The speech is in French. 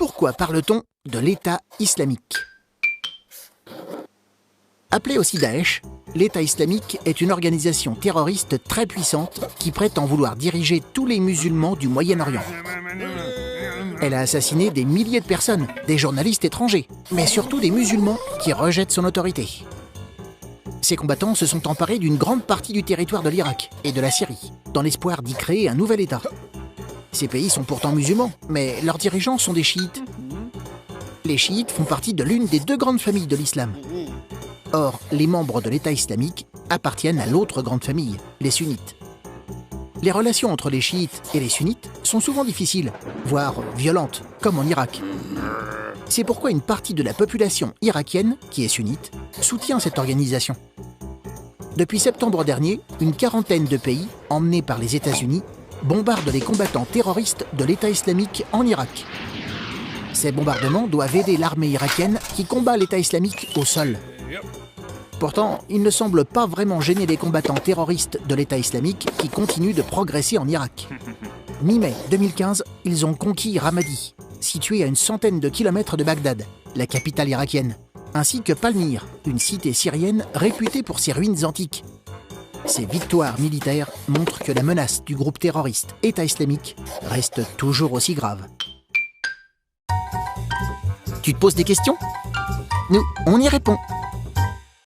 Pourquoi parle-t-on de l'État islamique? Appelé aussi Daesh, l'État islamique est une organisation terroriste très puissante qui prétend vouloir diriger tous les musulmans du Moyen-Orient. Elle a assassiné des milliers de personnes, des journalistes étrangers, mais surtout des musulmans qui rejettent son autorité. Ces combattants se sont emparés d'une grande partie du territoire de l'Irak et de la Syrie, dans l'espoir d'y créer un nouvel État. Ces pays sont pourtant musulmans, mais leurs dirigeants sont des chiites. Les chiites font partie de l'une des deux grandes familles de l'islam. Or, les membres de l'État islamique appartiennent à l'autre grande famille, les sunnites. Les relations entre les chiites et les sunnites sont souvent difficiles, voire violentes, comme en Irak. C'est pourquoi une partie de la population irakienne, qui est sunnite, soutient cette organisation. Depuis septembre dernier, une quarantaine de pays, emmenés par les États-Unis, bombardent les combattants terroristes de l'État islamique en Irak. Ces bombardements doivent aider l'armée irakienne qui combat l'État islamique au sol. Pourtant, ils ne semblent pas vraiment gêner les combattants terroristes de l'État islamique qui continuent de progresser en Irak. Mi-mai 2015, ils ont conquis Ramadi, situé à une centaine de kilomètres de Bagdad, la capitale irakienne, ainsi que Palmyre, une cité syrienne réputée pour ses ruines antiques. Ces victoires militaires montrent que la menace du groupe terroriste État islamique reste toujours aussi grave. Tu te poses des questions? Nous, on y répond.